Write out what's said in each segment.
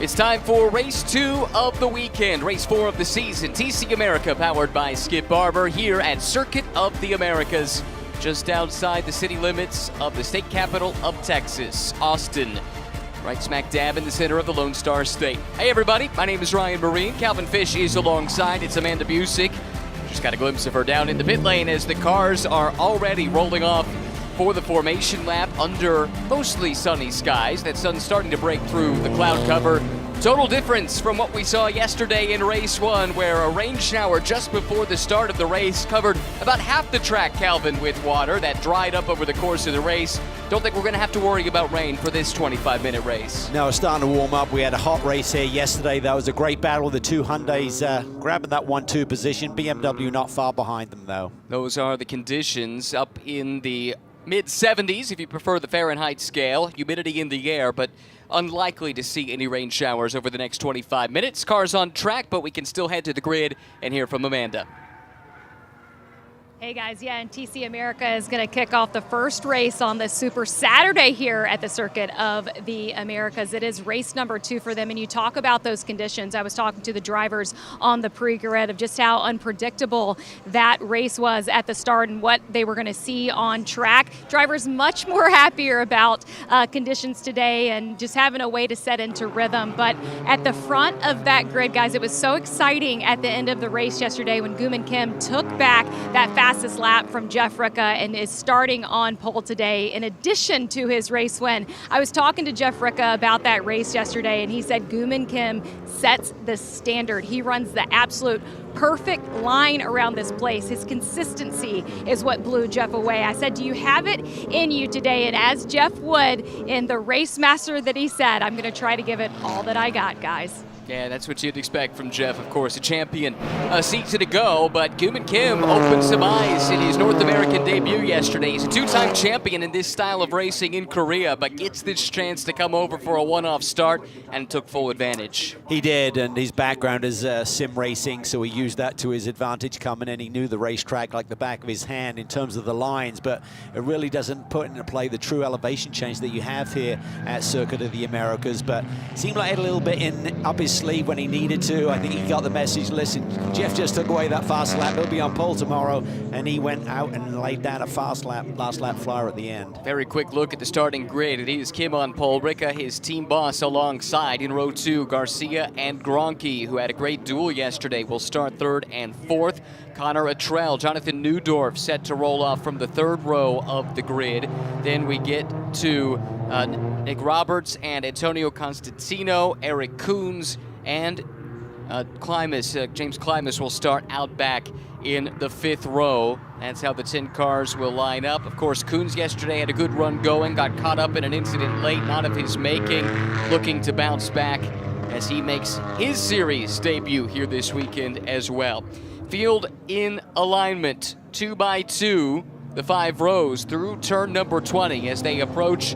It's time for race 2 of the weekend, race 4 of the season. TC America powered by Skip Barber here at Circuit of the Americas, just outside the city limits of the state capital of Texas, Austin. Right smack dab in the center of the Lone Star State. Hey everybody, my name is Ryan Marine. Calvin Fish is alongside. It's Amanda Busick. Just got a glimpse of her down in the pit lane as the cars are already rolling off for the formation lap under mostly sunny skies. That sun's starting to break through the cloud cover. Total difference from what we saw yesterday in race 1, where a rain shower just before the start of the race covered about half the track, Calvin, with water that dried up over the course of the race. Don't think we're going to have to worry about rain for this 25-minute race. No, it's starting to warm up. We had a hot race here yesterday. That was a great battle. The two Hyundais grabbing that 1-2 position. BMW not far behind them, though. Those are the conditions up in the mid-70s, if you prefer the Fahrenheit scale. Humidity in the air, but unlikely to see any rain showers over the next 25 minutes. Cars on track, but we can still head to the grid and hear from Amanda. Hey guys, yeah, and TC America is going to kick off the first race on this Super Saturday here at the Circuit of the Americas. It is race number 2 for them, and you talk about those conditions. I was talking to the drivers on the pre-grid of just how unpredictable that race was at the start and what they were going to see on track. Drivers much more happier about conditions today and just having a way to set into rhythm. But at the front of that grid, guys, it was so exciting at the end of the race yesterday when Gooman Kim took back that fastest lap from Jeff Ricka and is starting on pole today in addition to his race win. I was talking to Jeff Ricka about that race yesterday, and he said Gooman Kim sets the standard. He runs the absolute perfect line around this place. His consistency is what blew Jeff away. I said, do you have it in you today? And as Jeff would in the race master that he said, I'm going to try to give it all that I got, guys. Yeah, that's what you'd expect from Jeff, of course. A champion season to go, but Gooman Kim opened some eyes in his North American debut yesterday. He's a 2-time champion in this style of racing in Korea, but gets this chance to come over for a one-off start and took full advantage. He did, and his background is sim racing, so he used that to his advantage coming in. He knew the racetrack like the back of his hand in terms of the lines, but it really doesn't put into play the true elevation change that you have here at Circuit of the Americas. But it seemed like he had a little bit up his sleeve when he needed to. I think he got the message, listen, Jeff just took away that fast lap, he'll be on pole tomorrow, and he went out and laid down a fast lap, last lap flyer at the end. Very quick look at the starting grid. It is Kim on pole, Ricka, his team boss, alongside. In row 2, Garcia and Gronke, who had a great duel yesterday, will start 3rd and 4th. Connor Attrell, Jonathan Neudorf set to roll off from the 3rd row of the grid. Then we get to Nick Roberts and Antonio Constantino, Eric Coons, and James Klimas will start out back in the 5th row. That's how the 10 cars will line up. Of course, Coons yesterday had a good run going, got caught up in an incident late, not of his making, looking to bounce back as he makes his series debut here this weekend as well. Field in alignment, 2 by 2, the 5 rows through turn number 20 as they approach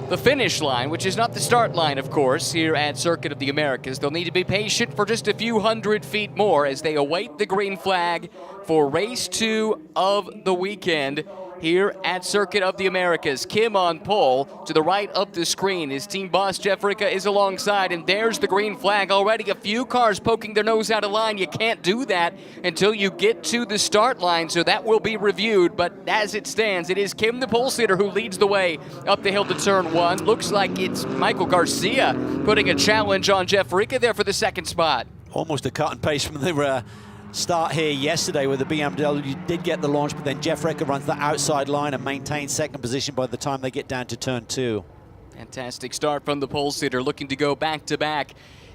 the finish line, which is not the start line, of course, here at Circuit of the Americas. They'll need to be patient for just a few hundred feet more as they await the green flag for race 2 of the weekend here at Circuit of the Americas. Kim on pole to the right of the screen. His team boss, Jeff Ricka, is alongside, and there's the green flag already. A few cars poking their nose out of line. You can't do that until you get to the start line, so that will be reviewed. But as it stands, it is Kim, the pole sitter, who leads the way up the hill to turn 1. Looks like it's Michael Garcia putting a challenge on Jeff Ricka there for the 2nd spot. Almost a cut and paste from the start here yesterday where the BMW did get the launch, but then Jeff Ricka runs the outside line and maintains 2nd position by the time they get down to turn 2. Fantastic start from the pole sitter, looking to go back-to-back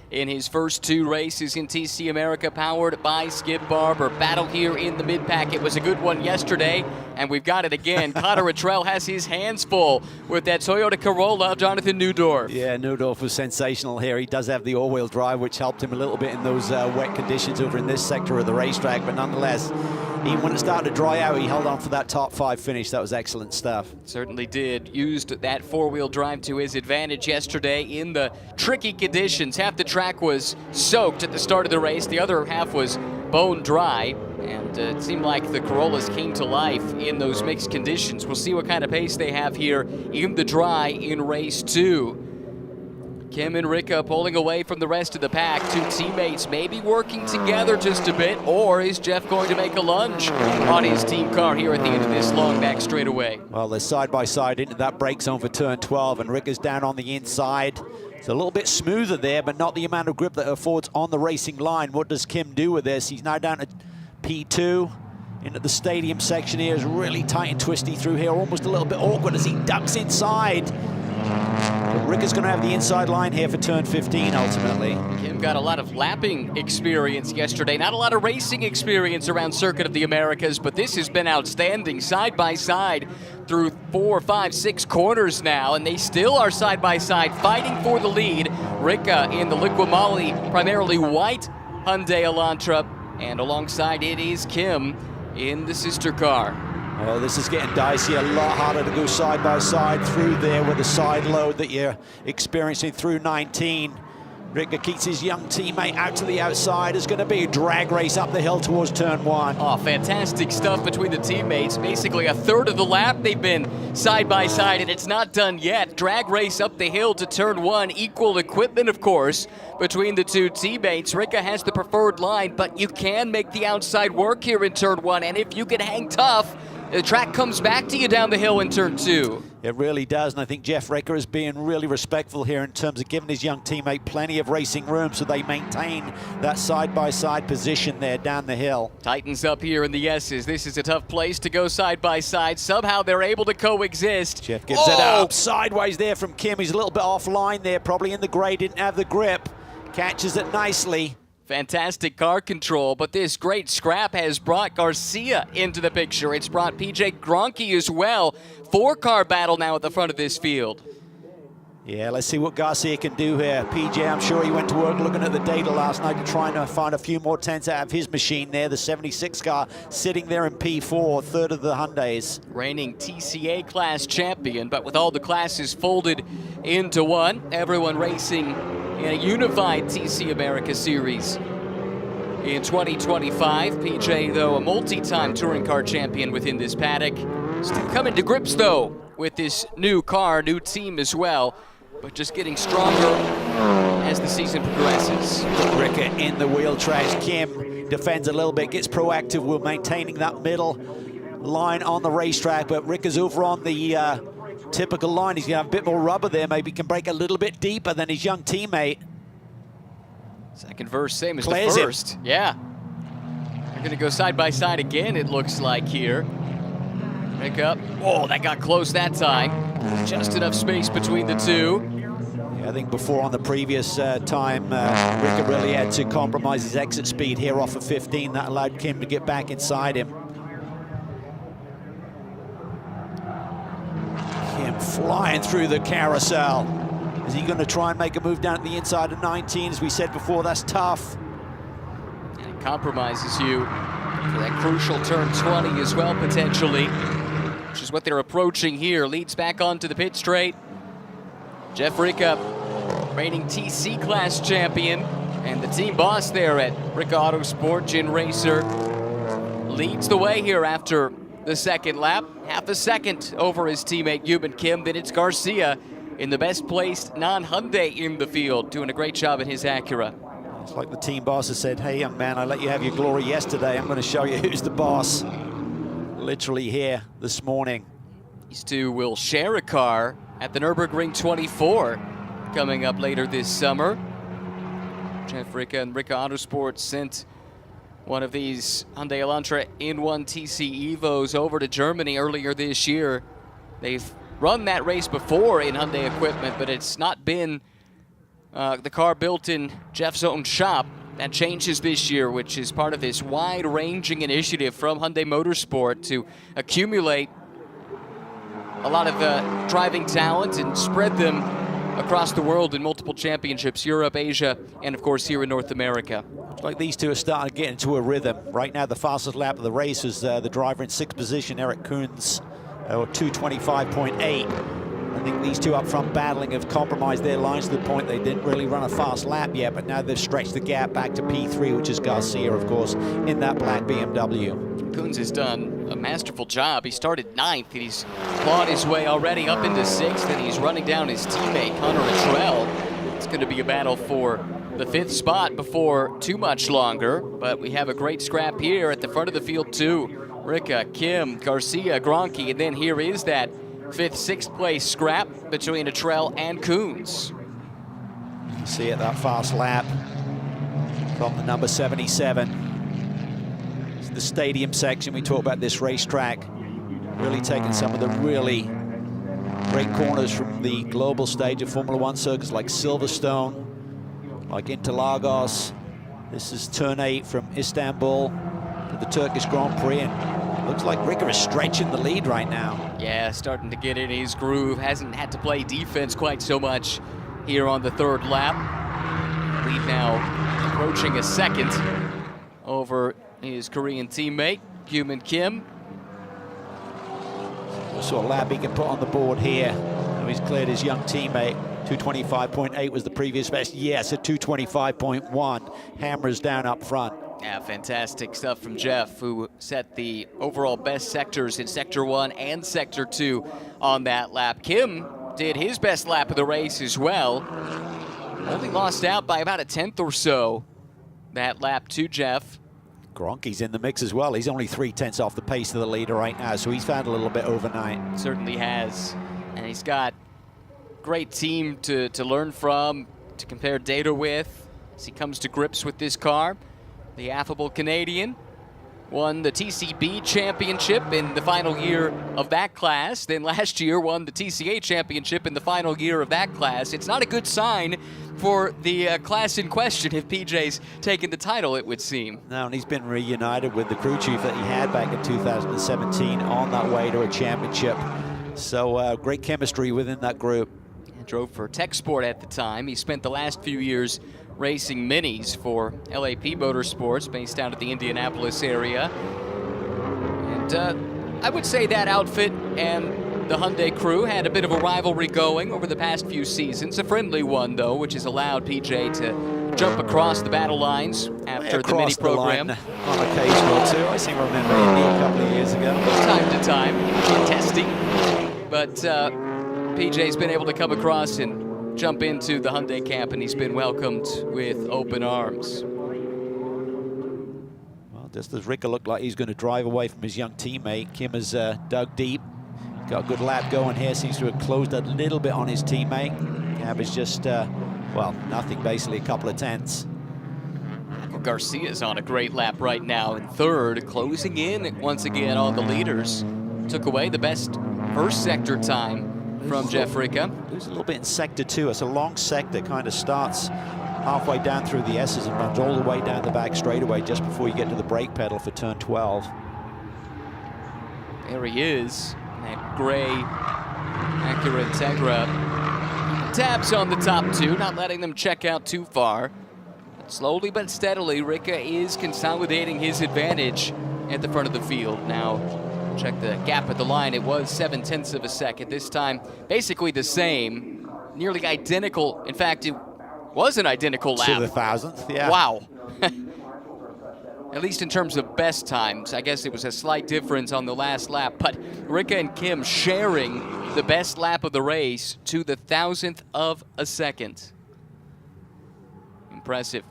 in his first 2 races in TC America, powered by Skip Barber. Battle here in the mid-pack. It was a good one yesterday, and we've got it again. Connor Attrell has his hands full with that Toyota Corolla, Jonathan Neudorf. Yeah, Neudorf was sensational here. He does have the all-wheel drive, which helped him a little bit in those wet conditions over in this sector of the racetrack, but nonetheless, even when it started to dry out, he held on for that top 5 finish. That was excellent stuff. Certainly did. Used that 4-wheel drive to his advantage yesterday in the tricky conditions. Half the track was soaked at the start of the race. The other half was bone dry. And it seemed like the Corollas came to life in those mixed conditions. We'll see what kind of pace they have here in the dry in race 2. Kim and Rica pulling away from the rest of the pack. Two teammates maybe working together just a bit, or is Jeff going to make a lunge on his team car here at the end of this long back straightaway? Well, they're side by side into that brake zone for turn 12, and Rica's down on the inside. It's a little bit smoother there, but not the amount of grip that affords on the racing line. What does Kim do with this? He's now down to P2. Into the stadium section here is really tight and twisty through here, almost a little bit awkward as he ducks inside. But Rica's going to have the inside line here for turn 15 ultimately. Kim got a lot of lapping experience yesterday, not a lot of racing experience around Circuit of the Americas, but this has been outstanding side by side through 4, 5, 6 corners now, and they still are side by side fighting for the lead. Rica in the Liqui-Moly, primarily white Hyundai Elantra, and alongside it is Kim in the sister car. Oh, this is getting dicey, a lot harder to go side by side through there with the side load that you're experiencing through 19. Rica keeps his young teammate out to the outside. It's going to be a drag race up the hill towards turn 1. Oh, fantastic stuff between the teammates. Basically a third of the lap they've been side by side, and it's not done yet. Drag race up the hill to turn 1. Equal equipment, of course, between the two teammates. Rica has the preferred line, but you can make the outside work here in turn 1, and if you can hang tough, the track comes back to you down the hill in turn 2. It really does, and I think Jeff Rica is being really respectful here in terms of giving his young teammate plenty of racing room so they maintain that side-by-side position there down the hill. Tightens up here in the S's. This is a tough place to go side-by-side. Somehow they're able to coexist. Jeff gives it up. Sideways there from Kim. He's a little bit offline there, probably in the grade, didn't have the grip. Catches it nicely. Fantastic car control, but this great scrap has brought Garcia into the picture. It's brought PJ Gronke as well. 4-car battle now at the front of this field. Yeah, let's see what Garcia can do here. PJ, I'm sure he went to work looking at the data last night to try and find a few more tenths out of his machine there. The 76 car sitting there in P4, third of the Hyundais. Reigning TCA class champion, but with all the classes folded into one, everyone racing in a unified TC America Series. In 2025, PJ, though, a multi-time touring car champion within this paddock. Still coming to grips, though, with this new car, new team as well, but just getting stronger as the season progresses. Rica in the wheel trash. Kim defends a little bit, gets proactive with maintaining that middle line on the racetrack, but Rica's over on the typical line. He's going to have a bit more rubber there, maybe can break a little bit deeper than his young teammate. Second verse, same as Clears the first. him. Yeah. They're going to go side by side again, it looks like here. Pick up. Oh, that got close that time. Just enough space between the two. Yeah, I think before on the previous time, Rica really had to compromise his exit speed here off of 15. That allowed Kim to get back inside him. Kim flying through the carousel. Is he going to try and make a move down to the inside of 19? As we said before, that's tough. And it compromises you for that crucial turn 20 as well, potentially, which is what they're approaching here. Leads back onto the pit straight. Jeff Rica, reigning TC class champion, and the team boss there at Rica Autosport, Jin Racer, leads the way here after the second lap. Half a second over his teammate Yuban Kim. Then it's Garcia in the best placed non-Hyundai in the field, doing a great job in his Acura. It's like the team boss has said, hey, young man, I let you have your glory yesterday. I'm going to show you who's the boss. Literally here this morning. These two will share a car at the Nürburgring 24 coming up later this summer. Jeff Rica and Rica Autosport sent one of these Hyundai Elantra in1 TC Evos over to Germany earlier this year. They've run that race before in Hyundai equipment, but it's not been the car built in Jeff's own shop. That changes this year, which is part of this wide-ranging initiative from Hyundai Motorsport to accumulate a lot of driving talent and spread them across the world in multiple championships, Europe, Asia, and of course here in North America. Looks like these two are starting to get into a rhythm. Right now, the fastest lap of the race is the driver in 6th position, Eric Koons, or 2:25.8. I think these two up front battling have compromised their lines to the point they didn't really run a fast lap yet, but now they've stretched the gap back to P3, which is Garcia, of course, in that black BMW. Koons has done a masterful job. He started 9th, and he's clawed his way already up into 6th, and he's running down his teammate, Connor Attrell. It's going to be a battle for the 5th spot before too much longer, but we have a great scrap here at the front of the field too. Ricca, Kim, Garcia, Gronke, and then here is that 5th, 6th place scrap between Atrell and Coons. See it, that fast lap from the number 77. It's the stadium section. We talk about this racetrack, really taking some of the really great corners from the global stage of Formula One circuits like Silverstone, like Interlagos. This is turn 8 from Istanbul to the Turkish Grand Prix, and looks like Ricca is stretching the lead right now. Yeah, starting to get in his groove. Hasn't had to play defense quite so much here on the 3rd lap. Lead now approaching a 2nd over his Korean teammate, Human Kim. Also a lap he can put on the board here. Now he's cleared his young teammate. 225.8 was the previous best. Yes, a 225.1. Hammers down up front. Yeah, fantastic stuff from Jeff, who set the overall best sectors in Sector 1 and Sector 2 on that lap. Kim did his best lap of the race as well. Only lost out by about a 10th or so that lap to Jeff. Gronke's in the mix as well. He's only 3/10 off the pace of the leader right now, so he's found a little bit overnight. Certainly has. And he's got a great team to learn from, to compare data with as he comes to grips with this car. The affable Canadian won the TCB championship in the final year of that class. Then last year won the TCA championship in the final year of that class. It's not a good sign for the class in question if PJ's taken the title, it would seem. No, and he's been reunited with the crew chief that he had back in 2017 on that way to a championship. So great chemistry within that group. He drove for Tech Sport at the time. He spent the last few years racing minis for LAP Motorsports based out of the Indianapolis area. And I would say that outfit and the Hyundai crew had a bit of a rivalry going over the past few seasons. A friendly one, though, which has allowed PJ to jump across the battle lines after the mini program. On occasion or two. I seem to remember Indy a couple of years ago. From time to time, in testing. But PJ's been able to come across and jump into the Hyundai camp, and he's been welcomed with open arms. Well, just as Ricca looked like he's going to drive away from his young teammate, Kim has dug deep. Got a good lap going here, seems to have closed a little bit on his teammate. Cab is just, well, nothing, basically a couple of tenths. Garcia's on a great lap right now in 3rd, closing in once again on the leaders. Took away the best first sector time from Jeff Ricca. There's a little bit in Sector 2. It's a long sector, kind of starts halfway down through the S's and runs all the way down the back straightaway just before you get to the brake pedal for turn 12. There he is. That gray Acura Integra. Tabs on the top 2, not letting them check out too far. But slowly but steadily, Ricca is consolidating his advantage at the front of the field. Now, check the gap at the line. It was 7/10 of a second. This time, basically the same, nearly identical. In fact, it was an identical lap. To the 1,000th, yeah. Wow. At least in terms of best times. I guess it was a slight difference on the last lap, but Ricca and Kim sharing the best lap of the race to the 1,000th of a second. Impressive.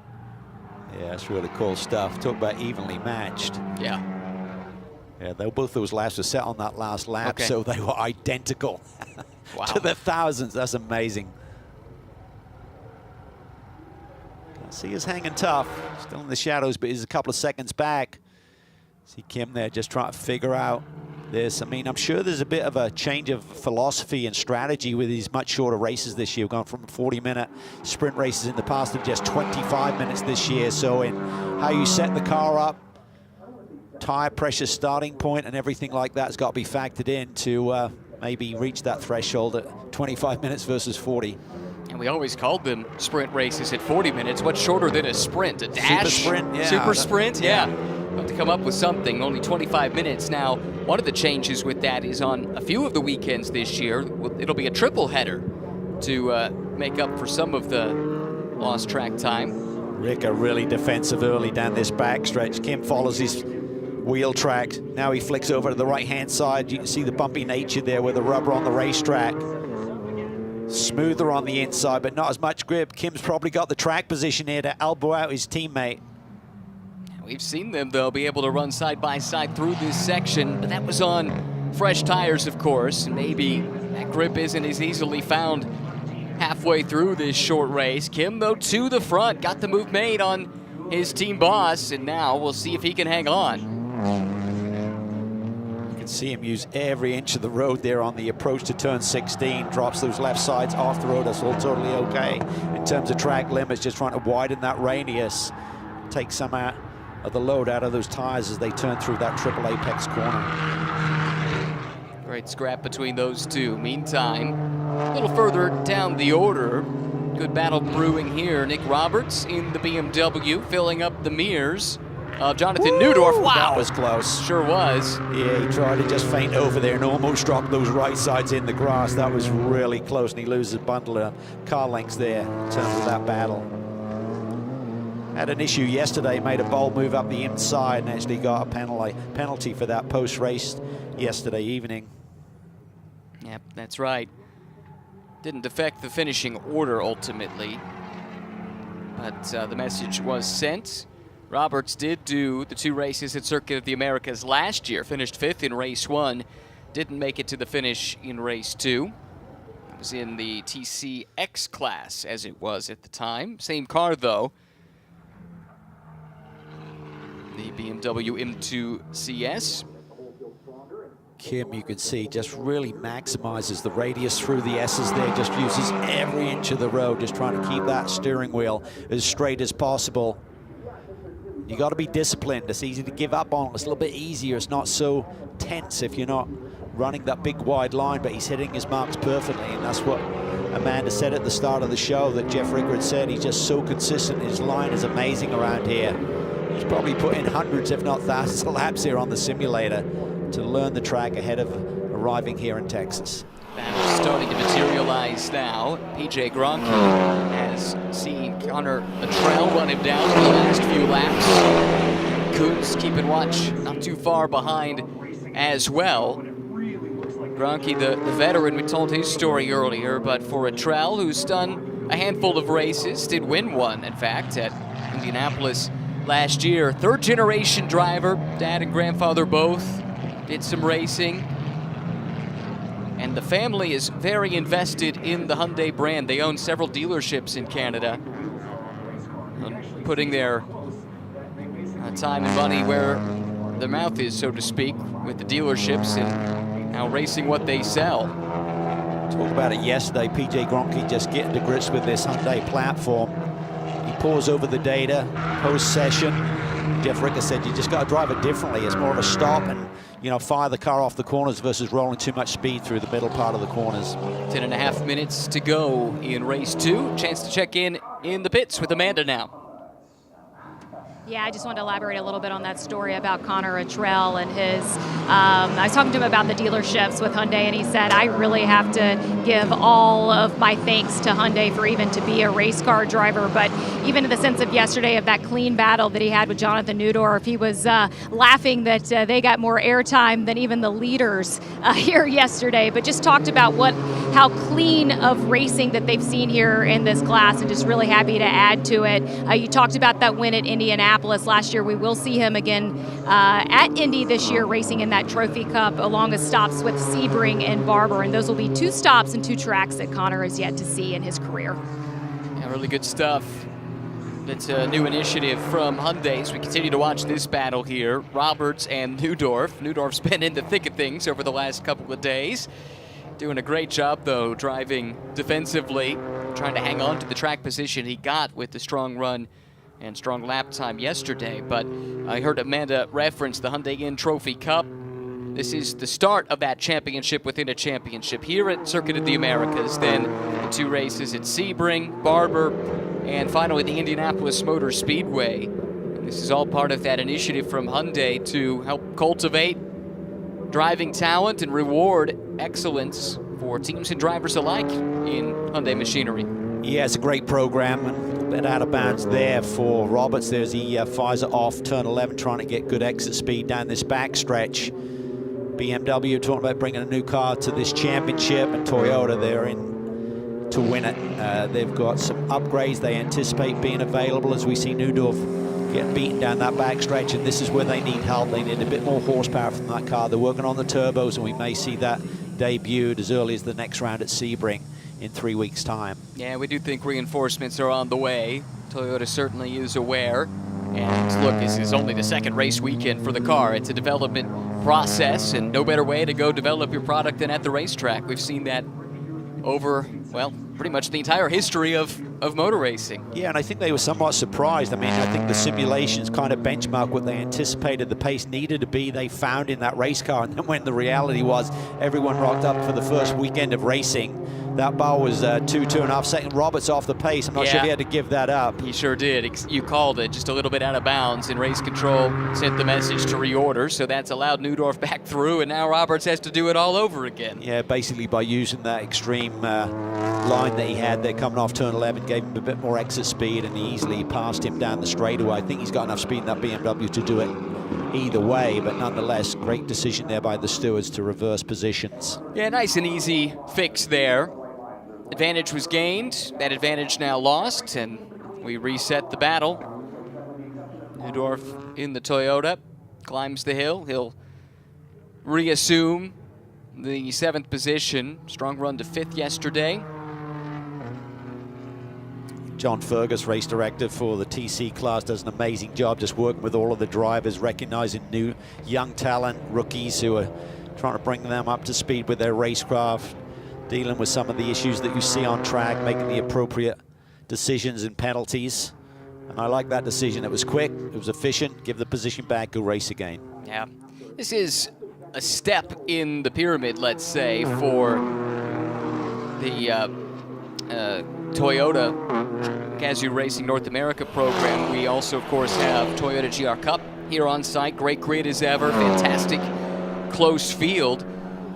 Yeah, it's really cool stuff. Talk about evenly matched. Yeah. Yeah, both those laps were set on that last lap, so they were identical. Wow. To the 1,000th. That's amazing. Garcia's hanging tough, still in the shadows, but he's a couple of seconds back. See Kim there just trying to figure out this. I mean, I'm sure there's a bit of a change of philosophy and strategy with these much shorter races this year. We've gone from 40-minute sprint races in the past to just 25 minutes this year. So in how you set the car up, tire pressure starting point and everything like that's got to be factored in to maybe reach that threshold at 25 minutes versus 40. And we always called them sprint races at 40 minutes. What's shorter than a sprint? A dash? Super sprint, yeah. Super sprint, yeah. Have to come up with something. Only 25 minutes. Now, one of the changes with that is on a few of the weekends this year, it'll be a triple header to make up for some of the lost track time. Ricca really defensive early down this backstretch. Kim follows his wheel track. Now he flicks over to the right-hand side. You can see the bumpy nature there with the rubber on the racetrack. Smoother on the inside, but not as much grip. Kim's probably got the track position here to elbow out his teammate. We've seen them, though, be able to run side by side through this section, but that was on fresh tires, of course. Maybe that grip isn't as easily found halfway through this short race. Kim, though, to the front, got the move made on his team boss, and now we'll see if he can hang on. You can see him use every inch of the road there on the approach to turn 16, drops those left sides off the road. That's all totally okay. In terms of track limits, just trying to widen that radius, take some out of the load out of those tires as they turn through that triple apex corner. Great scrap between those two. Meantime, a little further down the order, good battle brewing here. Nick Roberts in the BMW, filling up the mirrors of Jonathan Neudorf. Wow, that was close. Sure was. Yeah, he tried to just feint over there and almost dropped those right sides in the grass. That was really close, and he loses a bundle of car lengths there in terms of that battle. Had an issue yesterday, made a bold move up the inside and actually got a penalty for that post-race yesterday evening. Yep, that's right. Didn't affect the finishing order ultimately, but the message was sent. Roberts did do the 2 races at Circuit of the Americas last year, finished 5th in race 1, didn't make it to the finish in race 2. It was in the TCX class as it was at the time. Same car though. The BMW M2 CS. Kim, you can see, just really maximizes the radius through the S's there, just uses every inch of the road, just trying to keep that steering wheel as straight as possible. You got to be disciplined. It's easy to give up on. It's a little bit easier. It's not so tense if you're not running that big wide line, but he's hitting his marks perfectly, and that's what Amanda said at the start of the show, that Jeff Ricker had said. He's just so consistent. His line is amazing around here. He's probably put in hundreds, if not thousands, of laps here on the simulator to learn the track ahead of arriving here in Texas. Battle's starting to materialize now. PJ Gronke has seen Connor Luttrell run him down for the last few laps. Kuntz keeping watch, not too far behind as well. Gronke, the veteran, we told his story earlier, but for Luttrell, who's done a handful of races, did win one, in fact, at Indianapolis last year. 3rd-generation driver, dad and grandfather both did some racing. And the family is very invested in the Hyundai brand. They own several dealerships in Canada, putting their time and money where their mouth is, so to speak, with the dealerships and now racing what they sell. Talked about it yesterday, PJ Gronke just getting to grips with this Hyundai platform. He pores over the data post-session. Jeff Ricker said you just got to drive it differently. It's more of a stop and, you know, fire the car off the corners versus rolling too much speed through the middle part of the corners. 10.5 minutes to go in race 2. Chance to check in the pits with Amanda now. Yeah, I just wanted to elaborate a little bit on that story about Connor Luttrell and his, I was talking to him about the dealerships with Hyundai, and he said, I really have to give all of my thanks to Hyundai for even to be a race car driver. But even in the sense of yesterday of that clean battle that he had with Jonathan Neudorf, he was laughing that they got more airtime than even the leaders here yesterday, but just talked about how clean of racing that they've seen here in this class, and just really happy to add to it. You talked about that win at Indianapolis last year. We will see him again at Indy this year, racing in that Trophy Cup, along with stops with Sebring and Barber, and those will be 2 stops and 2 tracks that Connor has yet to see in his career. Yeah, really good stuff. It's a new initiative from Hyundai as we continue to watch this battle here. Roberts and Neudorf. Neudorf's been in the thick of things over the last couple of days. Doing a great job, though, driving defensively, trying to hang on to the track position he got with the strong run and strong lap time yesterday. But I heard Amanda reference the Hyundai In Trophy Cup. This is the start of that championship within a championship here at Circuit of the Americas. Then the 2 races at Sebring, Barber, and finally the Indianapolis Motor Speedway. And this is all part of that initiative from Hyundai to help cultivate driving talent and reward excellence for teams and drivers alike in Hyundai machinery. Yeah, it's a great program, and a bit out of bounds there for Roberts. There's he fires it off turn 11, trying to get good exit speed down this back stretch. BMW talking about bringing a new car to this championship, and Toyota, they're in to win it. They've got some upgrades they anticipate being available as we see Neudorf get beaten down that backstretch, and this is where they need help. They need a bit more horsepower from that car. They're working on the turbos, and we may see that debuted as early as the next round at Sebring in 3 weeks' time. Yeah, we do think reinforcements are on the way. Toyota certainly is aware. And look, this is only the second race weekend for the car. It's a development process, and no better way to go develop your product than at the racetrack. We've seen that over, well, pretty much the entire history of motor racing. Yeah, and I think they were somewhat surprised. I mean, I think the simulations kind of benchmark what they anticipated the pace needed to be. They found in that race car, and then when the reality was everyone rocked up for the first weekend of racing, that bar was 2.5 seconds. Roberts off the pace. I'm not sure if he had to give that up. He sure did. You called it, just a little bit out of bounds, and race control sent the message to reorder, so that's allowed Neudorf back through, and now Roberts has to do it all over again. Yeah, basically by using that extreme line that he had there coming off turn 11, gave him a bit more exit speed, and he easily passed him down the straightaway. I think he's got enough speed in that BMW to do it either way, but nonetheless, great decision there by the stewards to reverse positions. Yeah, nice and easy fix there. Advantage was gained, that advantage now lost, and we reset the battle. Neudorf in the Toyota, climbs the hill. He'll reassume the 7th position. Strong run to 5th yesterday. John Fergus, race director for the TC class, does an amazing job just working with all of the drivers, recognizing new young talent, rookies who are trying to bring them up to speed with their racecraft, dealing with some of the issues that you see on track, making the appropriate decisions and penalties. And I like that decision. It was quick, it was efficient, give the position back, go race again. Yeah. This is a step in the pyramid, let's say, for the Toyota Gazoo Racing North America program. We also, of course, have Toyota GR Cup here on site. Great grid as ever, fantastic close field.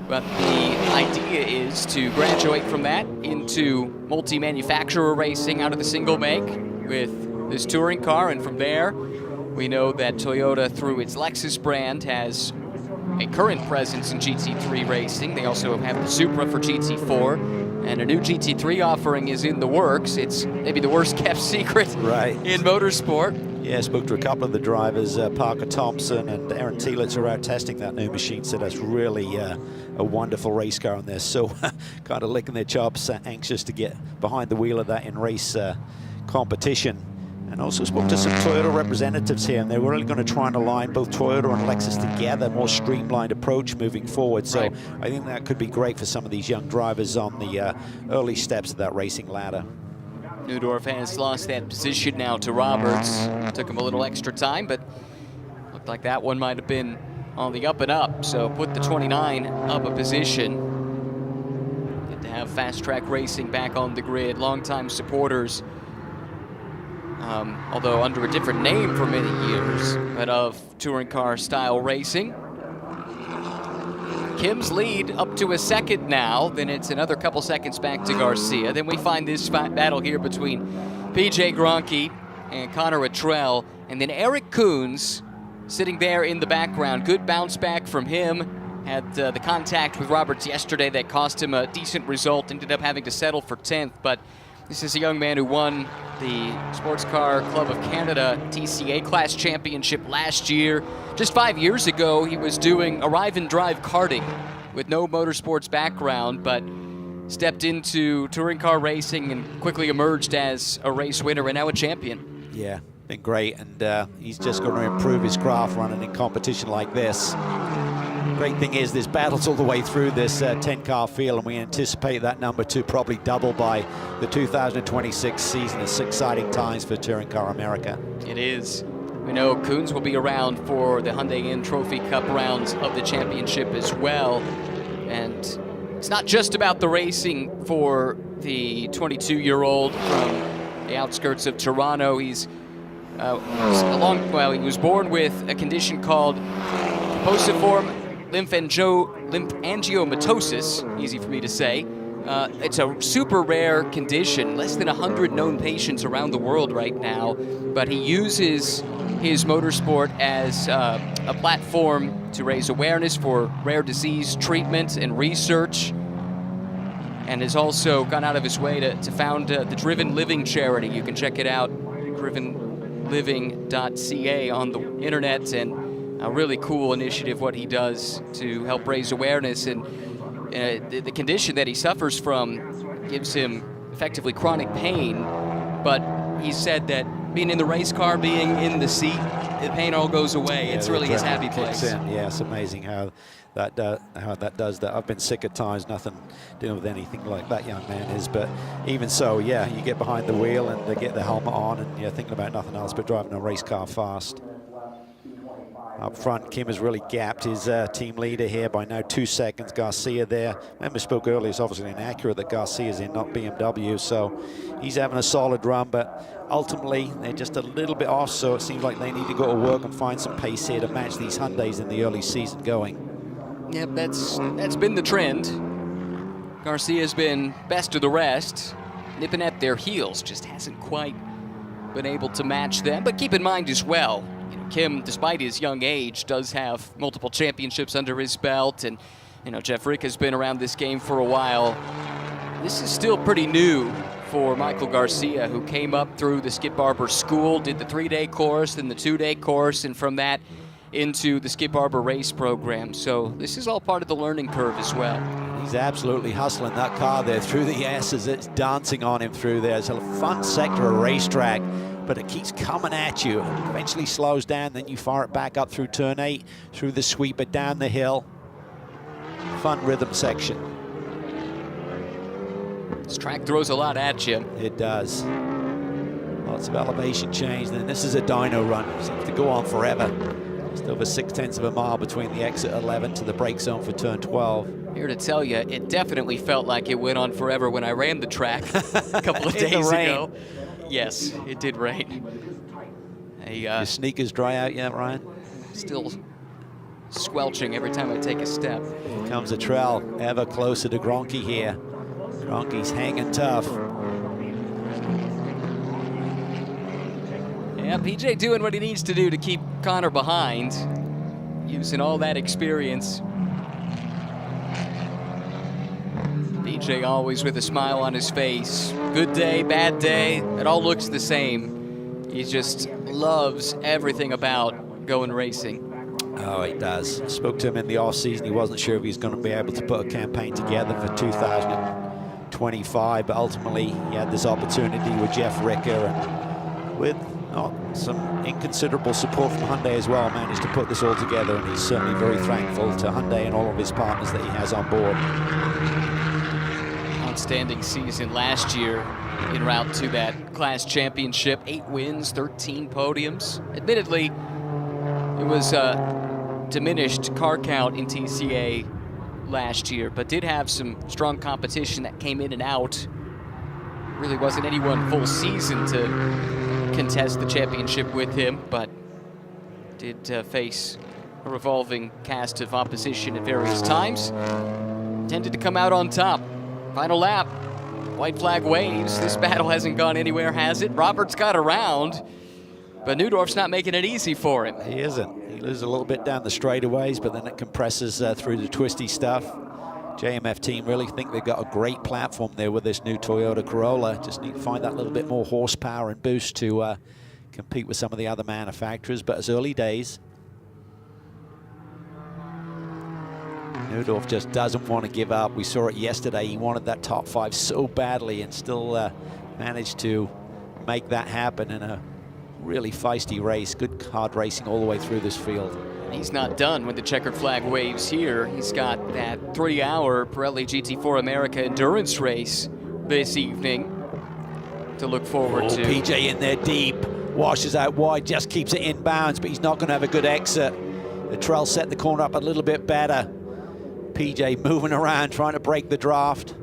But the idea is to graduate from that into multi-manufacturer racing out of the single make with this touring car. And from there, we know that Toyota, through its Lexus brand, has a current presence in GT3 racing. They also have the Supra for GT4. And a new GT3 offering is in the works. It's maybe the worst kept secret in motorsport. Yeah, I spoke to a couple of the drivers, Parker Thompson and Aaron Thielitz, are out testing that new machine, so that's really a wonderful race car, and they're so kind of licking their chops, anxious to get behind the wheel of that in race competition. And also spoke to some Toyota representatives here, and they're really going to try and align both Toyota and Lexus together, more streamlined approach moving forward. So I think that could be great for some of these young drivers on the early steps of that racing ladder. Neudorf has lost that position now to Roberts. Took him a little extra time, but looked like that one might have been on the up and up. So put the 29 up a position. Good to have fast track racing back on the grid. Longtime supporters, although under a different name for many years, but of touring car style racing. Kim's lead up to a second now, then it's another couple seconds back to Garcia. Then we find this battle here between PJ Gronke and Connor Attrell, and then Eric Coons sitting there in the background. Good bounce back from him. Had the contact with Roberts yesterday that cost him a decent result, ended up having to settle for 10th, but this is a young man who won the Sports Car Club of Canada TCA Class Championship last year. Just 5 years ago, he was doing arrive and drive karting with no motorsports background, but stepped into touring car racing and quickly emerged as a race winner and now a champion. Yeah, been great, and he's just going to improve his craft running in competition like this. Great thing is there's battles all the way through this 10-car field, and we anticipate that number to probably double by the 2026 season. It's exciting times for Touring Car America. It is. We know Coons will be around for the Hyundai Inn Trophy Cup rounds of the championship as well. And it's not just about the racing for the 22-year-old from the outskirts of Toronto. He's he was born with a condition called composiform lymphangiomatosis, easy for me to say. It's a super rare condition, less than 100 known patients around the world right now, but he uses his motorsport as a platform to raise awareness for rare disease treatment and research. and has also gone out of his way to found the Driven Living charity. You can check it out, drivenliving.ca on the internet, and a really cool initiative what he does to help raise awareness. And the condition that he suffers from gives him effectively chronic pain, but he said that being in the race car, being in the seat, the pain all goes away. Yeah, it's really his happy place. Yeah, it's amazing how that does that. I've been sick at times, nothing dealing with anything like that young man is, but even so, yeah, you get behind the wheel and they get the helmet on and you're thinking about nothing else but driving a race car fast. Up front, Kim has really gapped his team leader here by now 2 seconds. Garcia there. Remember, spoke earlier, it's obviously inaccurate that Garcia's in, not BMW, so he's having a solid run, but ultimately they're just a little bit off, so it seems like they need to go to work and find some pace here to match these Hyundais in the early season going. Yep, that's been the trend. Garcia's been best of the rest, nipping at their heels, just hasn't quite been able to match them. But keep in mind as well, Kim, despite his young age, does have multiple championships under his belt, and Jeff Rick has been around this game for a while. This is still pretty new for Michael Garcia, who came up through the Skip Barber school, did the 3-day course, then the 2-day course, and from that into the Skip Barber race program. So this is all part of the learning curve as well. He's absolutely hustling that car there through the S's. It's dancing on him through there. It's a fun sector of racetrack, but it keeps coming at you. Eventually slows down, then you fire it back up through turn 8, through the sweeper, down the hill. Fun rhythm section. This track throws a lot at you. It does. Lots of elevation change. Then this is a dyno run. Seems to go on forever. Just over 0.6 of a mile between the exit 11 to the brake zone for turn 12. Here to tell you, it definitely felt like it went on forever when I ran the track a couple of days ago. Yes, it did rain. Your sneakers dry out yet, Ryan? Still squelching every time I take a step. Here comes a trail ever closer to Gronky here. Gronky's hanging tough. Yeah, PJ doing what he needs to do to keep Connor behind, using all that experience. PJ always with a smile on his face. Good day, bad day, it all looks the same. He just loves everything about going racing. Oh, he does. Spoke to him in the off-season. He wasn't sure if he was going to be able to put a campaign together for 2025, but ultimately he had this opportunity with Jeff Ricker and with some inconsiderable support from Hyundai as well, managed to put this all together, and he's certainly very thankful to Hyundai and all of his partners that he has on board. Outstanding season last year en route to that class championship. 8 wins, 13 podiums. Admittedly, it was a diminished car count in TCA last year, but did have some strong competition that came in and out. Really wasn't any one full season to contest the championship with him, but did face a revolving cast of opposition at various times. Tended to come out on top. Final lap, white flag waves. This battle hasn't gone anywhere, has it? Roberts got around, but Neudorf's not making it easy for him. He isn't. He loses a little bit down the straightaways, but then it compresses through the twisty stuff. JMF team really think they've got a great platform there with this new Toyota Corolla. Just need to find that little bit more horsepower and boost to compete with some of the other manufacturers, but it's early days. Neudorf just doesn't want to give up. We saw it yesterday. He wanted that top 5 so badly and still managed to make that happen in a really feisty race. Good hard racing all the way through this field. He's not done when the checkered flag waves here. He's got that 3-hour Pirelli GT4 America endurance race this evening to look forward to. PJ in there deep, washes out wide, just keeps it inbounds, but he's not going to have a good exit. The trail set the corner up a little bit better. PJ moving around, trying to break the draft.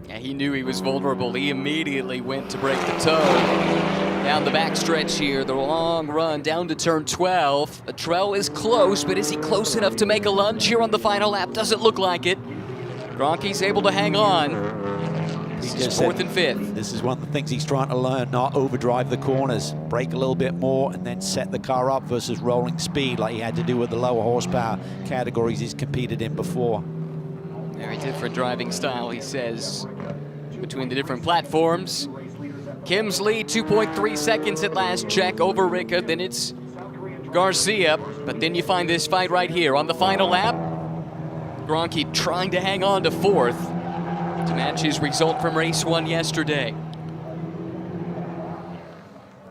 Yeah, he knew he was vulnerable. He immediately went to break the toe. Down the backstretch here, the long run down to turn 12. Atrell is close, but is he close enough to make a lunge here on the final lap? Doesn't look like it. Gronky's able to hang on. This is 4th and 5th. This is one of the things he's trying to learn, not overdrive the corners. Brake a little bit more and then set the car up versus rolling speed like he had to do with the lower horsepower categories he's competed in before. Very different driving style, he says, between the different platforms. Kim's lead, 2.3 seconds at last check over Ricca. Then it's Garcia. But then you find this fight right here on the final lap. Gronke trying to hang on to fourth to match his result from race 1 yesterday.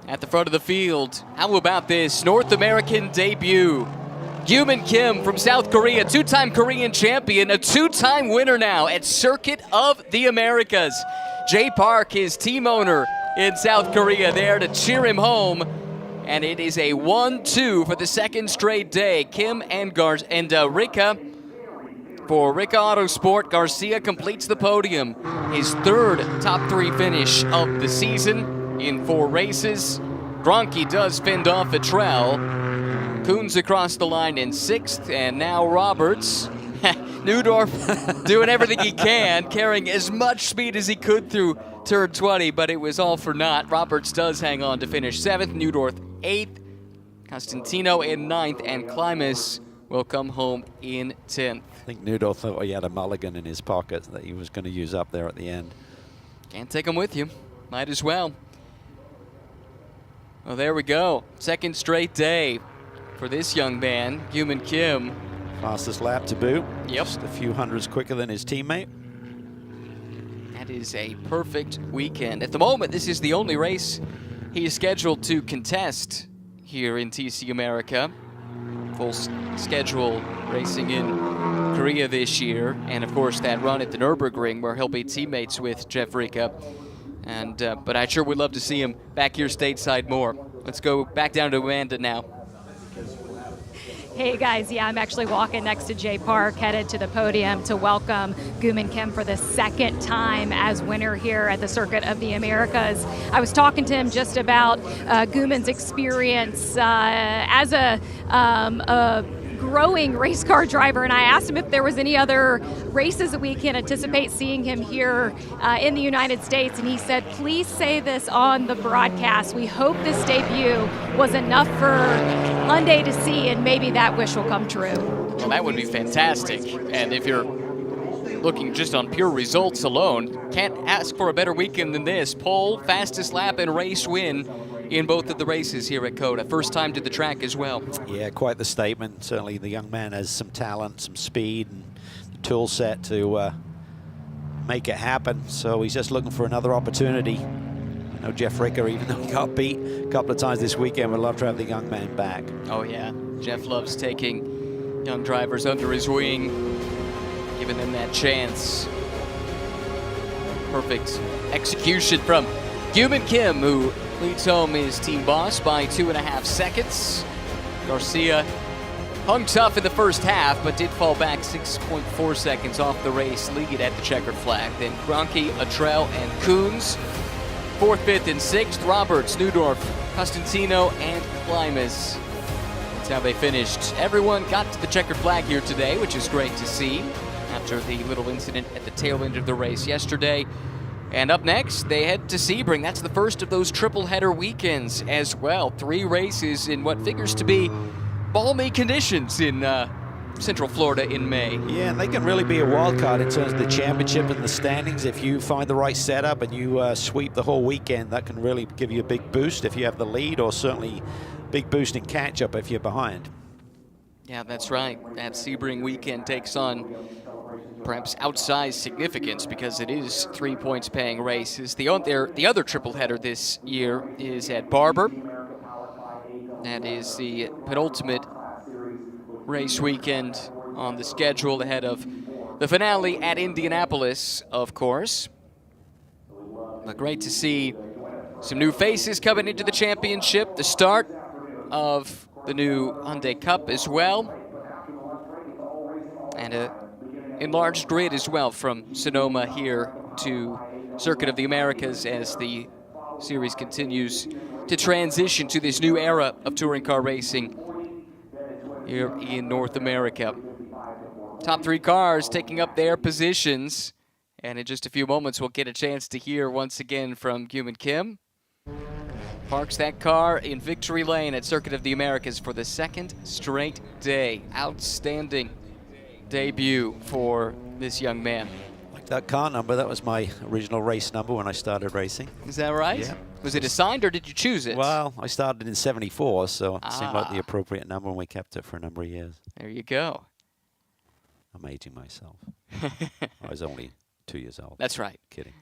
At the front of the field, how about this North American debut? Gyumin Kim from South Korea, two-time Korean champion, a two-time winner now at Circuit of the Americas. Jay Park, his team owner in South Korea, there to cheer him home. And it is a 1-2 for the second straight day. Kim and Ricca. For Ricca Autosport, Garcia completes the podium. His third top 3 finish of the season in 4 races. Gronke does fend off Atrell. Koons across the line in 6th, and now Roberts. Neudorf doing everything he can, carrying as much speed as he could through turn 20, but it was all for naught. Roberts does hang on to finish 7th, Neudorf 8th, Costantino in 9th, and Klimas will come home in 10th. I think Neudorf thought he had a mulligan in his pocket that he was going to use up there at the end. Can't take him with you. Might as well. Well, there we go. Second straight day for this young man, Gyumin Kim. Fastest lap to boot. Yep. Just a few hundreds quicker than his teammate. That is a perfect weekend. At the moment, this is the only race he is scheduled to contest here in TC America. Full schedule racing in Korea this year. And of course, that run at the Nürburgring where he'll be teammates with Jeff Ricca. And but I sure would love to see him back here stateside more. Let's go back down to Amanda now. Hey guys, yeah, I'm actually walking next to Jay Park, headed to the podium to welcome Gyumin Kim for the second time as winner here at the Circuit of the Americas. I was talking to him just about Gyumin's experience as a growing race car driver, and I asked him if there was any other races that we can anticipate seeing him here in the United States, and he said, please say this on the broadcast. We hope this debut was enough for Hyundai to see, and maybe that wish will come true. Well, that would be fantastic. And if you're looking just on pure results alone, can't ask for a better weekend than this. Pole, fastest lap, and race win in both of the races here at COTA. First time to the track as well. Yeah, quite the statement. Certainly the young man has some talent, some speed, and the tool set to make it happen. So he's just looking for another opportunity. I know Jeff Ricca, even though he got beat a couple of times this weekend, would love to have the young man back. Oh yeah, Jeff loves taking young drivers under his wing, giving them that chance. Perfect execution from Gyumin Kim, who leads home his team boss by 2.5 seconds. Garcia hung tough in the first half, but did fall back 6.4 seconds off the race lead at the checkered flag. Then Gronke, Atrell, and Koons. 4th, 5th, and 6th. Roberts, Neudorf, Costantino, and Klimas. That's how they finished. Everyone got to the checkered flag here today, which is great to see after the little incident at the tail end of the race yesterday. And up next, they head to Sebring. That's the first of those triple-header weekends as well. 3 races in what figures to be balmy conditions in Central Florida in May. Yeah, and they can really be a wild card in terms of the championship and the standings. If you find the right setup and you sweep the whole weekend, that can really give you a big boost if you have the lead, or certainly big boost in catch-up if you're behind. Yeah, that's right. That Sebring weekend takes on perhaps outsized significance because it is 3 points paying races. The other triple header this year is at Barber. That is the penultimate race weekend on the schedule ahead of the finale at Indianapolis, of course. But great to see some new faces coming into the championship, the start of the new Hyundai Cup as well, and a enlarged grid as well from Sonoma here to Circuit of the Americas as the series continues to transition to this new era of touring car racing here in North America. Top 3 cars taking up their positions, and in just a few moments we'll get a chance to hear once again from Gyumin Kim. Parks that car in victory lane at Circuit of the Americas for the second straight day. Outstanding debut for this young man. Like that car number, that was my original race number when I started racing. Is that right? Yeah. Was it assigned or did you choose it? Well, I started in '74, so it seemed like the appropriate number, and we kept it for a number of years. There you go. I'm aging myself. I was only 2 years old. That's right. Kidding.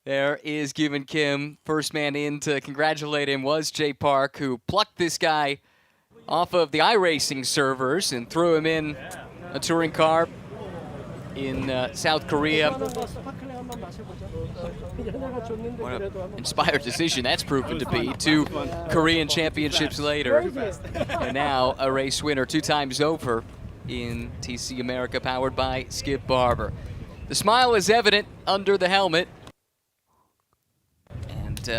There is Gyu Kim. First man in to congratulate him was Jay Park, who plucked this guy off of the iRacing servers and threw him in a touring car in South Korea. What an inspired decision that's proven to be. 2 Korean championships later, and now a race winner 2 times over in TC America, powered by Skip Barber. The smile is evident under the helmet, and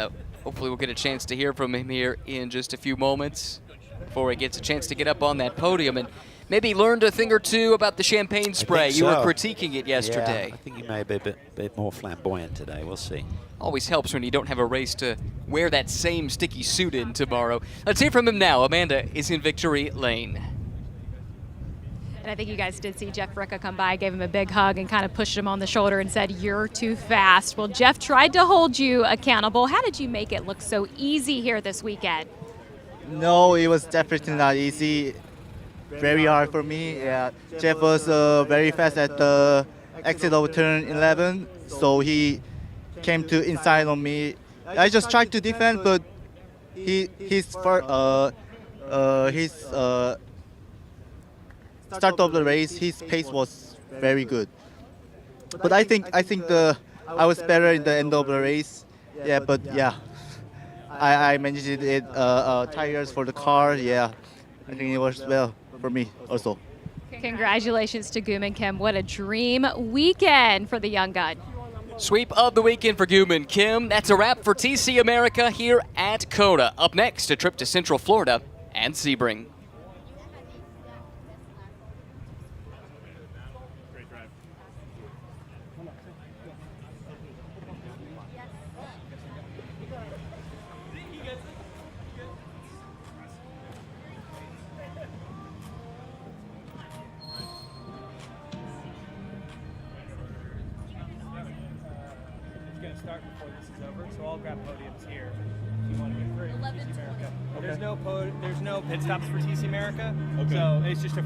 hopefully we'll get a chance to hear from him here in just a few moments before he gets a chance to get up on that podium and maybe learned a thing or two about the champagne spray. You were critiquing it yesterday. Yeah, I think he may be a bit more flamboyant today. We'll see. Always helps when you don't have a race to wear that same sticky suit in tomorrow. Let's hear from him now. Amanda is in victory lane. And I think you guys did see Jeff Ricca come by, gave him a big hug, and kind of pushed him on the shoulder and said, "You're too fast." Well, Jeff tried to hold you accountable. How did you make it look so easy here this weekend? No, it was definitely not easy. Very hard for me. Yeah, Jeff was very fast at the exit of turn 11, so he came to inside on me. I just tried to defend, but his start of the race, his pace was very good. But I think I was better in the end of the race. Yeah, but yeah, I managed it. Tires for the car. Yeah, I think it works well for me also. Congratulations to Gyu Kim. What a dream weekend for the young gun. Sweep of the weekend for Gyu Kim. That's a wrap for TC America here at COTA. Up next, a trip to Central Florida and Sebring. Start before this is over, so I'll grab podiums here. If you want to get through TC America. There's no pit stops for TC America, so it's just a